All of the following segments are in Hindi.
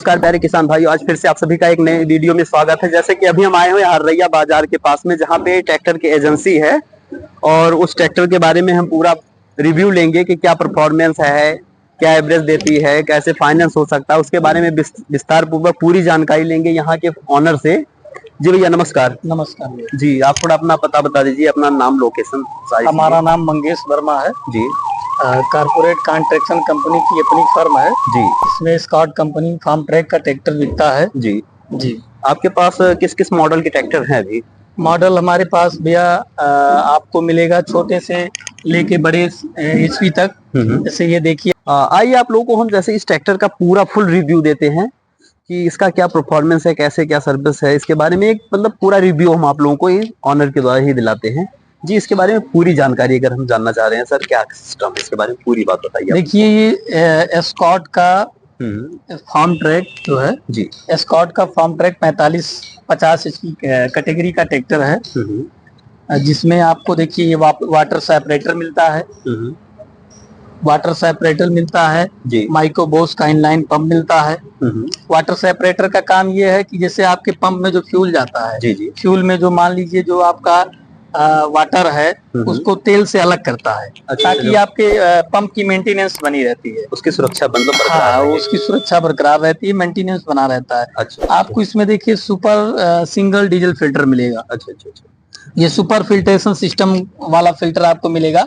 नमस्कार प्यारे किसान भाइयों, आज फिर से आप सभी का एक नए वीडियो में स्वागत है। जैसे कि अभी हम आए हुए हररैया बाजार के पास में, जहाँ पे ट्रैक्टर की एजेंसी है और उस ट्रैक्टर के बारे में हम पूरा रिव्यू लेंगे कि क्या परफॉर्मेंस है, क्या एवरेज देती है, कैसे फाइनेंस हो सकता है, उसके बारे में विस्तार पूर्वक पूरी जानकारी लेंगे यहाँ के ऑनर से। जी भैया नमस्कार। नमस्कार जी, आप थोड़ा अपना पता बता दीजिए, अपना नाम, लोकेशन। हमारा नाम मंगेश वर्मा है जी। कारपोरेट कॉन्ट्रैक्शन कंपनी की अपनी फर्म है जी। इसमें स्कॉट कंपनी फार्म ट्रैक का ट्रैक्टर बिकता है। जी जी। आपके पास किस किस मॉडल के ट्रैक्टर हैं अभी? मॉडल हमारे पास भैया आपको मिलेगा छोटे से लेके बड़े एचपी तक। जैसे ये देखिए, आइए आप लोगों को हम जैसे इस ट्रैक्टर का पूरा फुल रिव्यू देते हैं कि इसका क्या परफॉर्मेंस है, कैसे क्या सर्विस है, इसके बारे में एक मतलब पूरा रिव्यू हम आप लोगों को ये ऑनर के द्वारा ही दिलाते हैं। जी, इसके बारे में पूरी जानकारी अगर हम जानना चाह रहे हैं सर, क्या सिस्टम है, इसके बारे में पूरी बात बताइए। देखिए ये स्कॉट का फार्म ट्रैक जो है, जी, स्कॉट का फार्म ट्रैक 45-50 की कैटेगरी का ट्रैक्टर है, जिसमें आपको देखिए ये वाटर सेपरेटर मिलता है, वाटर सेपरेटर मिलता है, माइक्रो बोस का इनलाइन पंप मिलता है। वाटर सेपरेटर का काम ये है कि जैसे आपके पंप में जो फ्यूल जाता है, फ्यूल में जो मान लीजिए जो आपका वाटर है उसको तेल से अलग करता है। अच्छा, ताकि आपके पंप की मेंटेनेंस बनी रहती है, उसकी सुरक्षा उसकी सुरक्षा बरकरार रहती है, मेंटेनेंस बना रहता है। अच्छा, आपको इसमें देखिए सुपर सिंगल डीजल फिल्टर मिलेगा। अच्छा अच्छा अच्छा, ये सुपर फिल्ट्रेशन सिस्टम वाला फिल्टर आपको मिलेगा।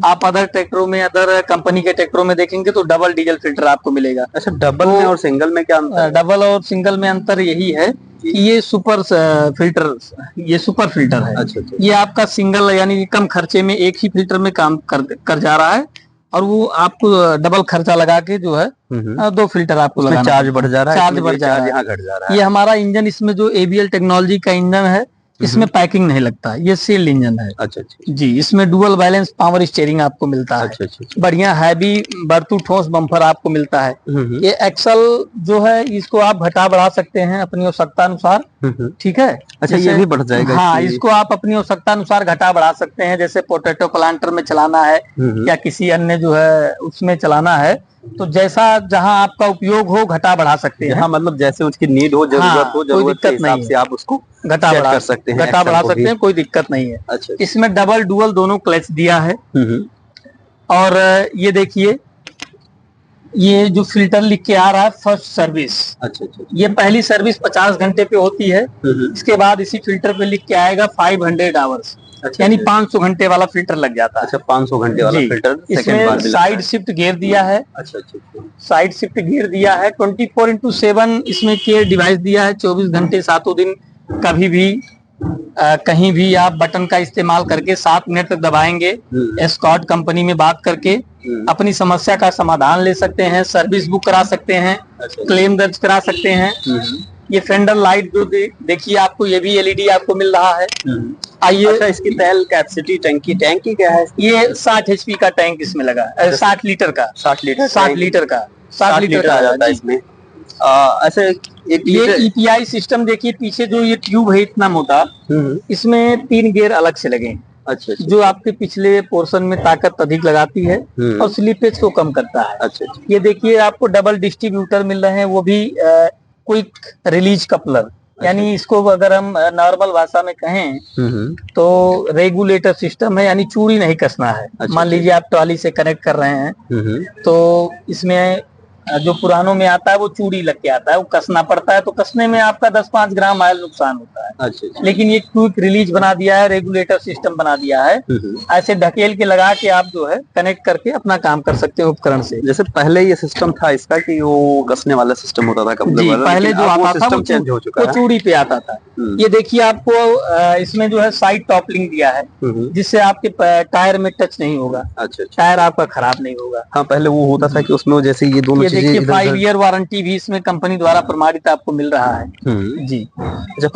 आप अदर ट्रैक्टरों में, अदर कंपनी के ट्रैक्टरों में देखेंगे तो डबल डीजल फिल्टर आपको मिलेगा। अच्छा, डबल में और सिंगल में क्या अंतर है? डबल और सिंगल में अंतर यही है कि ये सुपर फिल्टर है। अच्छा, अच्छा। ये आपका सिंगल यानी कम खर्चे में एक ही फिल्टर में काम कर जा रहा है, और वो आपको डबल खर्चा लगा के जो है 2 फिल्टर आपको लगाना, चार्ज बढ़ जा रहा है, चार्ज बढ़ जा रहा है, यहाँ घट जा रहा है। ये हमारा इंजन, इसमें जो एबीएल टेक्नोलॉजी का इंजन है, इसमें पैकिंग नहीं लगता, ये सील्ड इंजन है। अच्छा अच्छा जी। इसमें डुअल बैलेंस पावर स्टीयरिंग आपको मिलता है। अच्छा अच्छा, बढ़िया हैवी बरतू ठोस बम्पर आपको मिलता है। ये एक्सल जो है इसको आप घटा बढ़ा सकते हैं अपनी आवश्यकता अनुसार। ठीक है। अच्छा, ये भी बढ़ जाएगा? हाँ, इसको आप अपनी आवश्यकता अनुसार घटा बढ़ा सकते हैं। जैसे पोटैटो प्लांटर में चलाना है या किसी अन्य जो है उसमें चलाना है, तो जैसा जहां आपका उपयोग हो घटा बढ़ा सकते हैं। हाँ, मतलब जैसे उसकी नीड हो, जरूरत हो, जरूरत के हिसाब से आप उसको घटा बढ़ा कर सकते हैं, घटा बढ़ा सकते हैं, कोई दिक्कत नहीं है। अच्छा, इसमें डबल डुअल दोनों क्लच दिया है। और ये देखिए, ये जो फिल्टर लिख के आ रहा है फर्स्ट सर्विस। अच्छा अच्छा, ये पहली सर्विस 50 घंटे पे होती है। इसके बाद इसी फिल्टर पे लिख के आएगा 500 आवर्स। अच्छा, यानी 500 घंटे वाला फिल्टर लग जाता है। अच्छा, 500 घंटे वाला फिल्टर। इसमें साइड शिफ्ट गियर दिया है। अच्छा अच्छा, साइड शिफ्ट गियर दिया है। 24/7 इसमें केयर डिवाइस दिया है। 24 घंटे 7 दिन कभी भी कहीं भी आप बटन का इस्तेमाल करके 7 मिनट तक दबाएंगे, स्कॉट कंपनी में बात करके अपनी समस्या का समाधान ले सकते हैं, सर्विस बुक करा सकते हैं, क्लेम दर्ज करा सकते हैं। ये फेंडर लाइट जो देखिए आपको, ये भी एलईडी आपको मिल रहा है। आइए, अच्छा, इसकी तेल कैपेसिटी, टैंकी क्या है? ये 60 HP का टैंक इसमें लगा है। 60 लीटर का 60 लीटर आ जाता है इसमें। ऐसे ये ईपीआई सिस्टम देखिए, पीछे जो ये ट्यूब है इतना मोटा, इसमें 3 गियर अलग से लगे। अच्छा, जो आपके पिछले पोर्शन में ताकत अधिक लगाती है और स्लिपेज को कम करता है। अच्छा, ये देखिए आपको डबल डिस्ट्रीब्यूटर मिल रहे हैं, वो भी क्विक रिलीज कपलर। यानी इसको अगर हम नॉर्मल भाषा में कहें तो रेगुलेटर सिस्टम है, यानी चूड़ी नहीं कसना है। मान लीजिए आप ट्रॉली से कनेक्ट कर रहे हैं तो इसमें जो पुरानों में आता है वो चूड़ी लग के आता है, वो कसना पड़ता है, तो कसने में आपका 10-5 ग्राम ऑयल नुकसान होता है। अच्छा, लेकिन ये क्विक रिलीज बना दिया है, रेगुलेटर सिस्टम बना दिया है। ऐसे ढकेल के लगा के आप जो है कनेक्ट करके अपना काम कर सकते हैं उपकरण से। जैसे पहले ये सिस्टम था इसका कि वो कसने वाला सिस्टम होता था कपड़े वाला, पहले जो आता था वो चेंज हो चुका है, वो चूड़ी पे आता था। ये देखिए आपको इसमें जो है साइड टॉपलिंग दिया है, जिससे आपके टायर में टच नहीं होगा। अच्छा, टायर आपका खराब नहीं होगा। हाँ, पहले वो होता था कि उसमें जैसे ये दोनों देखिए 5 ईयर वारंटी भी इसमें कंपनी द्वारा प्रमाणित आपको मिल रहा है जी।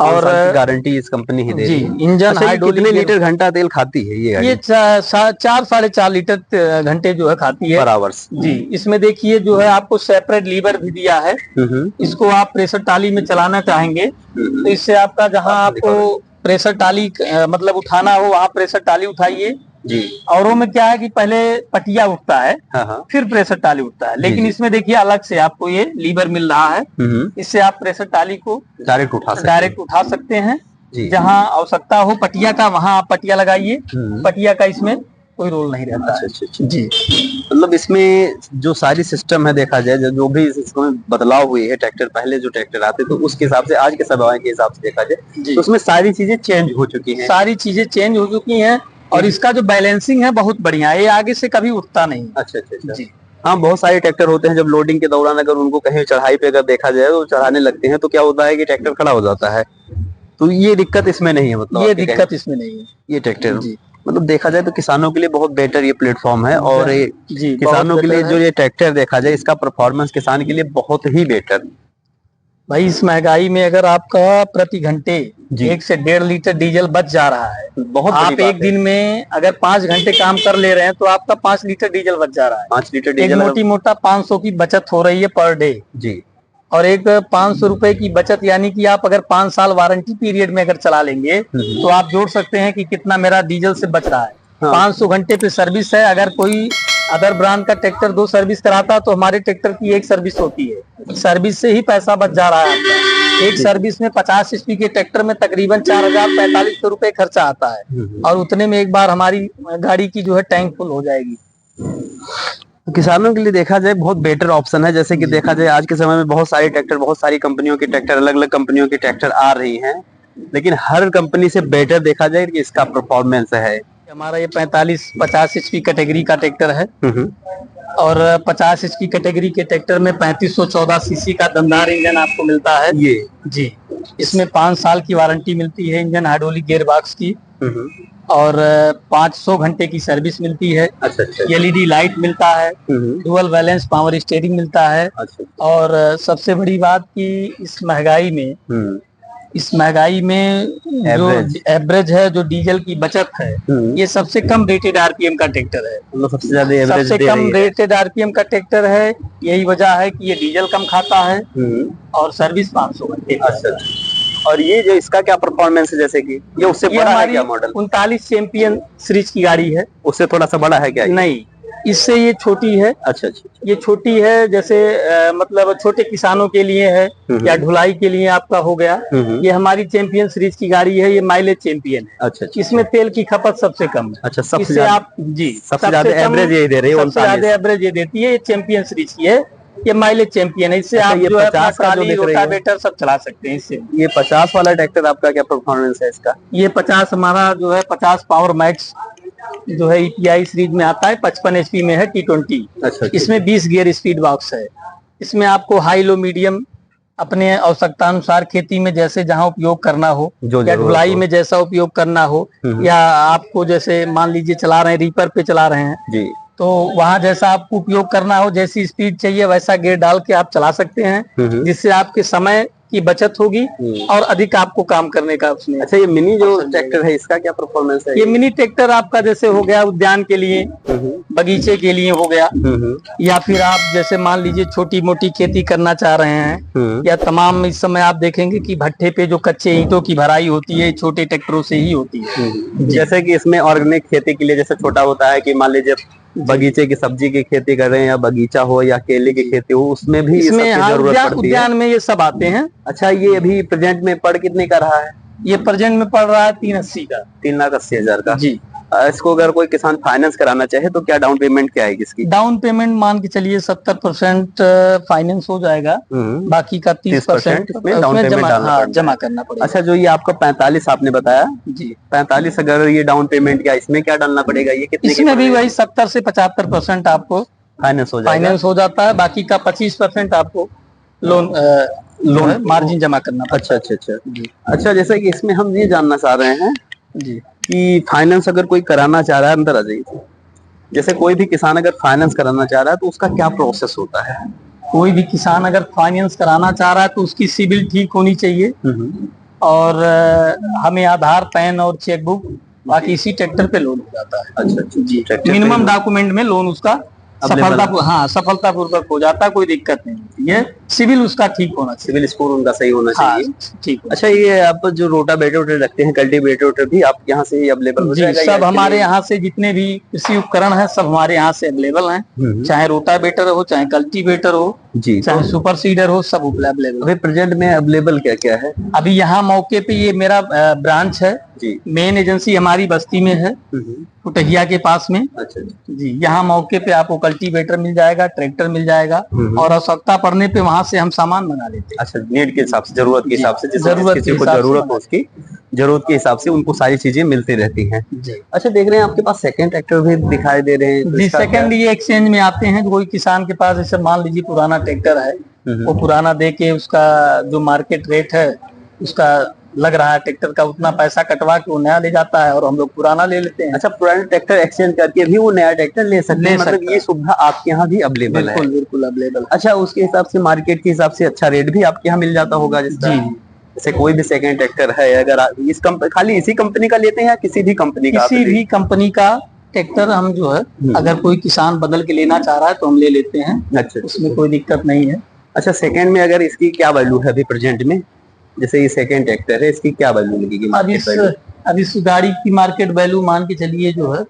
और गारंटी इस कंपनी ही दे रही है। इंजन कितने लीटर घंटा तेल खाती है ये गाड़ी? ये 4-4.5 लीटर घंटे जो है खाती है पर आवर्स जी। इसमें देखिए जो है आपको सेपरेट लीवर भी दिया है। इसको आप प्रेशर टाली में चलाना चाहेंगे तो इससे आपका जहां आपको प्रेशर टाली मतलब उठाना हो, वहां प्रेशर टाली उठाइए, जी। औरों में क्या है कि पहले पटिया उठता है, हाँ। फिर प्रेशर टाली उठता है, लेकिन इसमें देखिए अलग से आपको ये लीवर मिल रहा है, इससे आप प्रेशर टाली को डायरेक्ट उठा सकते हैं। जहाँ आवश्यकता हो पटिया का वहाँ आप पटिया लगाइए, पटिया का इसमें कोई रोल नहीं रहता। अच्छा। जी, मतलब इसमें जो सारी सिस्टम है देखा जाए, जो भी इसमें बदलाव हुई है, ट्रैक्टर पहले जो ट्रैक्टर आते तो उसके हिसाब से आज के समय के हिसाब से देखा जाए तो उसमें सारी चीजें चेंज हो चुकी हैं। सारी चीजें चेंज हो चुकी हैं और इसका जो बैलेंसिंग है बहुत बढ़िया है, ये आगे से कभी उठता नहीं। अच्छा। जी हाँ, बहुत सारे ट्रैक्टर होते हैं जब लोडिंग के दौरान अगर उनको कहीं चढ़ाई पे अगर देखा जाए तो चढ़ाने लगते हैं तो क्या होता है कि ट्रैक्टर खड़ा हो जाता है, तो ये दिक्कत इसमें नहीं है। मतलब ये दिक्कत इसमें नहीं है। ये ट्रैक्टर मतलब देखा जाए तो किसानों के लिए बहुत बेटर ये प्लेटफॉर्म है, और किसानों के लिए जो ये ट्रैक्टर देखा जाए इसका परफॉर्मेंस किसान के लिए बहुत ही बेटर। भाई इस महंगाई में अगर आपका प्रति घंटे 1 से 1.5 लीटर डीजल बच जा रहा है, बहुत आप एक दिन में अगर 5 घंटे काम कर ले रहे हैं तो आपका 5 लीटर डीजल बच जा रहा है। 5 लीटर डीजल मोटी मोटा 500 की बचत हो रही है पर डे जी। और एक 500 रुपए की बचत, यानी कि आप अगर 5 साल वारंटी पीरियड में अगर चला लेंगे तो आप जोड़ सकते हैं कि कितना मेरा डीजल से बच रहा है। 500 घंटे पे सर्विस है, अगर कोई अदर ब्रांड का ट्रैक्टर 2 सर्विस कराता तो हमारे ट्रैक्टर की 1 सर्विस होती है, सर्विस से ही पैसा बच जा रहा है आपका। एक सर्विस में 50 HP के ट्रैक्टर में तकरीबन 4045 रुपए खर्चा आता है और उतने में एक बार हमारी गाड़ी की जो है टैंक फुल हो जाएगी। किसानों के लिए देखा जाए बहुत बेटर ऑप्शन है। जैसे कि देखा जाए आज के समय में बहुत सारे ट्रैक्टर, बहुत सारी कंपनियों के ट्रैक्टर, अलग अलग कंपनियों के ट्रैक्टर आ रही हैं, लेकिन हर कंपनी से बेटर देखा जाए कि इसका परफॉर्मेंस है। हमारा ये 45-50 HP कैटेगरी का ट्रैक्टर है और 50 HP कैटेगरी के ट्रैक्टर में 3514 सीसी का दमदार इंजन आपको मिलता है। ये जी, इसमें 5 साल की वारंटी मिलती है इंजन हाइड्रोलिक गियर बॉक्स की और 500 घंटे की सर्विस मिलती है। LED लाइट मिलता है, डुअल बैलेंस पावर स्टीयरिंग मिलता है। और सबसे बड़ी बात कि इस महंगाई में जो एवरेज है, जो डीजल की बचत है, ये सबसे कम रेटेड RPM का ट्रैक्टर है। सबसे कम रेटेड RPM का ट्रैक्टर है, यही वजह है कि ये डीजल कम खाता है और सर्विस 500 घंटे। और ये जो इसका क्या परफॉर्मेंस है, जैसे कि ये उससे बड़ा है क्या मॉडल? 39 चैंपियन सीरीज की गाड़ी है। उससे थोड़ा सा बड़ा है क्या? नहीं, इससे ये छोटी है। अच्छा। ये छोटी है, जैसे मतलब छोटे किसानों के लिए है या ढुलाई के लिए आपका हो गया। ये हमारी चैंपियन सीरीज की गाड़ी है, ये माइलेज चैंपियन है। अच्छा। इसमें तेल की खपत सबसे कम है। अच्छा, सबसे आप जी सबसे ज्यादा एवरेज ये दे रही है, सबसे ज्यादा एवरेज ये देती है। ये चैंपियन सीरीज की है, ये माइलेज चैंपियन है। इससे आप जो है अपना ट्राली, रोटावेटर सब चला सकते हैं इससे। ये 50 वाला ट्रैक्टर आपका क्या परफॉर्मेंस है इसका? ये 50 हमारा जो है 50 पावर मैक्स जो है ETI सीरीज में आता है, 55 HP में है, T20। अच्छा। इसमें 20 गियर स्पीड बॉक्स है। इसमें आपको हाई लो मीडियम अपने आवश्यकता अनुसार खेती में जैसे जहां उपयोग करना हो या ढुलाई में जैसा उपयोग करना हो, या आपको जैसे मान लीजिए चला रहे हैं, रीपर पे चला रहे हैं जी, तो वहां जैसा आपको उपयोग करना हो, जैसी स्पीड चाहिए वैसा गियर डाल के आप चला सकते हैं, जिससे आपके समय की बचत होगी और अधिक आपको काम करने का उसमें। अच्छा, ये मिनी जो ट्रैक्टर है इसका क्या परफॉर्मेंस है? ये मिनी ट्रैक्टर आपका जैसे हो गया उद्यान के लिए, बगीचे के लिए हो गया, या फिर आप जैसे मान लीजिए छोटी मोटी खेती करना चाह रहे हैं, या तमाम इस समय आप देखेंगे कि भट्ठे पे जो कच्चे ईंटों की भराई होती है छोटे ट्रैक्टरों से ही होती है। जैसे कि इसमें ऑर्गेनिक खेती के लिए जैसे छोटा होता है कि मान लीजिए बगीचे की सब्जी की खेती कर रहे हैं, या बगीचा हो या केले की खेती हो, उसमें भी इसमें जरूरत पड़ती है। उद्यान में ये सब आते हैं। अच्छा, ये अभी प्रेजेंट में पड़ कितने का रहा है? ये प्रेजेंट में पड़ रहा है 380 का, 3,80,000 का जी। इसको अगर कोई किसान फाइनेंस कराना चाहे तो क्या डाउन पेमेंट क्या है इसकी? डाउन पेमेंट मान के चलिए 70% फाइनेंस हो जाएगा, बाकी का 30% जमा करना पड़ेगा। अच्छा, जो ये आपका 45 आपने बताया जी, 45 अगर ये डाउन पेमेंट क्या, इसमें क्या डालना पड़ेगा? ये कितने? इसमें भी वही 70 से 75% आपको फाइनेंस हो जाता है, बाकी का 25% आपको लोन मार्जिन जमा करना पड़ता है। अच्छा, जैसे कि इसमें हम ये जानना चाह रहे हैं जी कि फाइनेंस अगर कोई कराना चाह रहा है, अंदर आ जाइए, जैसे कोई भी किसान अगर फाइनेंस कराना चाह रहा है तो उसका क्या प्रोसेस होता है? कोई भी किसान अगर फाइनेंस कराना चाह रहा है तो उसकी सिबिल ठीक होनी चाहिए और हमें आधार, पैन और चेकबुक, बाकी इसी ट्रैक्टर पे लोन हो जाता है। अच्छा जी, मिनिमम डॉक्यूमेंट में लोन उसका सफलतापूर्वक हो जाता है, कोई दिक्कत नहीं होती है। सिविल उसका ठीक होना चाहिए, सिविल स्कोर उनका सही होना चाहिए। ठीक। अच्छा, ये आप जो रोटावेटर रखते हैं, कल्टीवेटर भी आप यहाँ से ही अवेलेबल हो जाएगा? सब हमारे यहाँ से जितने भी कृषि उपकरण है सब हमारे यहाँ से अवेलेबल हैं, चाहे रोटावेटर हो, चाहे कल्टीवेटर हो जी, चाहे सुपर सीडर हो, सब अवेलेबल। अभी प्रेजेंट में अवेलेबल क्या क्या है? अभी यहाँ मौके पे ये मेरा ब्रांच है जी, मेन एजेंसी हमारी बस्ती में है, कुटहिया के पास में। अच्छा जी, यहाँ मौके पे आपको कल्टीवेटर मिल जाएगा, ट्रैक्टर मिल जाएगा, और आवश्यकता पड़ने पे वहाँ से हम सामान मंगा लेते हैं। अच्छा, नीड के हिसाब से, जरूरत के हिसाब से, किसी को जरूरत हो उसकी जरूरत के हिसाब से उनको सारी चीजें मिलती रहती हैं जी। अच्छा, देख रहे हैं आपके पास सेकंड ट्रैक्टर भी दिखाई दे रहे हैं जी। सेकंड ये एक्सचेंज में आते हैं, कोई किसान के पास जैसे मान लीजिए पुराना ट्रैक्टर है, वो पुराना दे के उसका जो मार्केट रेट है उसका लग रहा है ट्रैक्टर का, उतना पैसा कटवा के वो नया ले जाता है और हम लोग पुराना ले लेते हैं। अच्छा, पुराना ट्रैक्टर एक्सचेंज करके भी वो नया ट्रैक्टर ले सकते हैं, मतलब ये सुविधा आपके यहाँ भी अवेलेबल है? बिल्कुल अवेलेबल। अच्छा, उसके हिसाब से मार्केट के हिसाब से अच्छा रेट भी आपके यहाँ मिल जाता होगा जी। जैसे कोई भी सेकंड ट्रैक्टर है, अगर इस खाली इसी कंपनी का लेते हैं या किसी भी कंपनी का? किसी भी कंपनी का ट्रैक्टर हम जो है, अगर कोई किसान बदल के लेना चाह रहा है तो हम ले लेते हैं। अच्छा, उसमें कोई दिक्कत नहीं है। अच्छा, सेकंड में अगर इसकी क्या वैल्यू है अभी प्रेजेंट में? जैसे ये सेकंड ट्रैक्टर है, इसकी क्या वैल्यू लगेगी? अब इस गाड़ी की मार्केट वैल्यू मान के चलिए जो है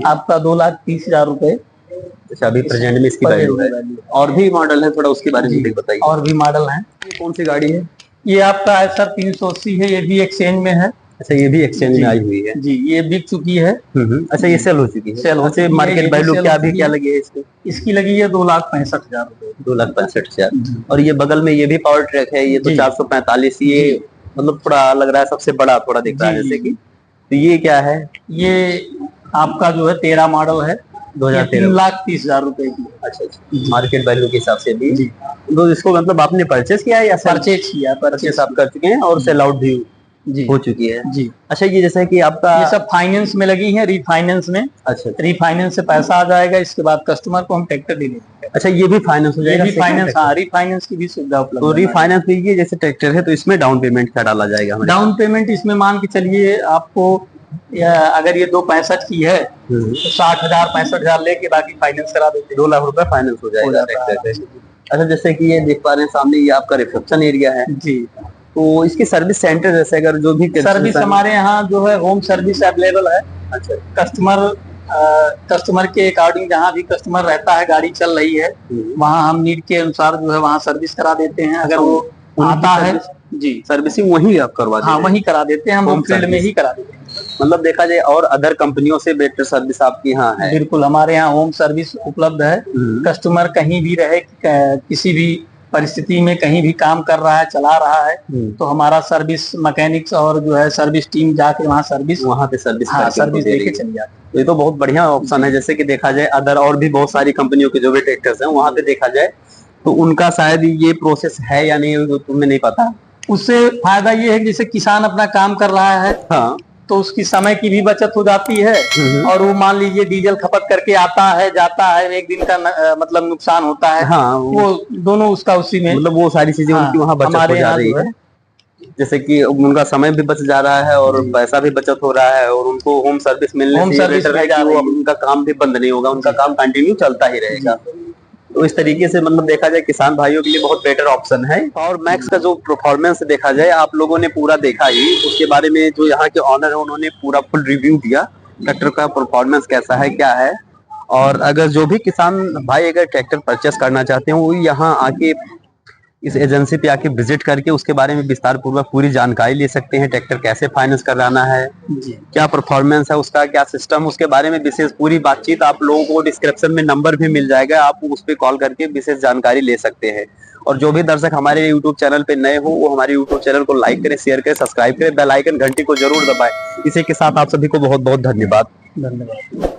आपका 2,30,000 रुपए। अच्छा, अभी प्रेजेंट में इसकी वैल्यू है। और भी मॉडल है, थोड़ा उसके बारे में बताइए। और भी मॉडल है। कौन सी गाड़ी है? ये आपका है सर 380 है, ये भी एक्सचेंज में है। अच्छा, ये भी एक्सचेंज में आई हुई है जी, ये बिक चुकी है। अच्छा, ये सेल हो चुकी है? सेल हो चुकी है। मार्केट वैल्यू क्या लगी है इसकी? इसकी लगी है 2,65,000 रुपए। 2,65,000। और ये बगल में ये भी पावर ट्रैक है, ये तो 445, ये मतलब थोड़ा लग रहा है सबसे बड़ा, थोड़ा दिख रहा है जैसे कि। तो ये क्या है? ये आपका जो है 13 मॉडल है, 2013, 3,30,000 रुपए की। अच्छा, मार्केट वैल्यू के हिसाब से भी। तो इसको मतलब आपने परचेस किया है या परचेस आप कर चुके हैं और सेल आउट भी जी हो चुकी है जी? अच्छा, ये जैसे कि आपका ये सब फाइनेंस में लगी है, रीफाइनेंस में। अच्छा, रीफाइनेंस से पैसा आ जाएगा, इसके बाद कस्टमर को हम ट्रैक्टर दे देंगे। अच्छा, ये भी फाइनेंस हो जाएगा? रीफाइनेंस की भी सुविधा उपलब्ध। तो रीफाइनेंस में ये जैसे ट्रैक्टर है तो इसमें डाउन पेमेंट क्या डाला जाएगा? डाउन पेमेंट इसमें मान के चलिए आपको, अगर ये 2,65 की है तो 60,000 65,000 लेके बाकी फाइनेंस करा देते हैं। 2 लाख रुपए फाइनेंस हो जाएगा ट्रैक्टर पे। अच्छा, जैसे कि ये देख पा रहे हैं सामने, ये आपका रिसेप्शन एरिया है जी। तो इसकी सर्विस सेंटर जैसे अगर जो भी सर्विस हमारे यहाँ जो है होम सर्विस अवेलेबल है। अच्छा, कस्टमर के अकॉर्डिंग जहाँ भी कस्टमर रहता है, गाड़ी चल रही है, वहाँ हम नीड के अनुसार जो है वहाँ सर्विस करा देते हैं। अगर वो आता है जी, सर्विसिंग वहीं आप करवा देते हैं? हाँ, वहीं करा देते हैं, हम होम फील्ड में ही करा देते हैं। मतलब देखा जाए और अदर कंपनियों से बेटर सर्विस आपके यहाँ है? बिल्कुल, हमारे यहाँ होम सर्विस उपलब्ध है। कस्टमर कहीं भी रहे, किसी भी परिस्थिति में कहीं भी काम कर रहा है, चला रहा है, तो हमारा सर्विस मैकेनिक्स और जो है सर्विस टीम जाके वहाँ पे सर्विस देके चली जाती है। तो ये तो बहुत बढ़िया ऑप्शन है। जैसे कि देखा जाए अदर और भी बहुत सारी कंपनियों के जो भी ट्रैक्टर्स हैं वहाँ पे देखा जाए तो उनका शायद ये प्रोसेस है या नहीं, तुम्हें नहीं पता। उससे फायदा ये है कि जैसे किसान अपना काम कर रहा है, हाँ, तो उसकी समय की भी बचत हो जाती है, और वो मान लीजिए डीजल खपत करके आता है, जाता है, एक दिन का मतलब नुकसान होता है। हाँ, वो दोनों उसका उसी में, मतलब वो सारी चीजें उनकी वहाँ बचत हो जा रही है। जैसे कि उनका समय भी बच जा रहा है और पैसा भी बचत हो रहा है, और उनको होम सर्विस मिलने से बेटर है कि वो उनका काम भी बंद नहीं होगा, उनका काम कंटिन्यू चलता ही रहेगा। तो इस तरीके से मतलब देखा जाए किसान भाइयों के लिए बहुत बेटर ऑप्शन है। और मैक्स का जो परफॉर्मेंस देखा जाए आप लोगों ने पूरा देखा ही, उसके बारे में जो यहाँ के ऑनर है उन्होंने पूरा फुल रिव्यू दिया, ट्रैक्टर का परफॉर्मेंस कैसा है, क्या है। और अगर जो भी किसान भाई अगर ट्रैक्टर परचेस करना चाहते हैं वो यहाँ आके इस एजेंसी पे आके विजिट करके उसके बारे में विस्तार पूर्वक पूरी जानकारी ले सकते हैं। ट्रैक्टर कैसे फाइनेंस कराना है, क्या परफॉर्मेंस है उसका, क्या सिस्टम, उसके बारे में विशेष पूरी बातचीत आप लोगों को डिस्क्रिप्शन में नंबर भी मिल जाएगा, आप उस पर कॉल करके विशेष जानकारी ले सकते हैं। और जो भी दर्शक हमारे यूट्यूब चैनल पे नए हो वो हमारे यूट्यूब चैनल को लाइक करें, शेयर करें, सब्सक्राइब करें, बेल आइकन घंटी को जरूर दबाएं। इसी के साथ आप सभी को बहुत बहुत धन्यवाद।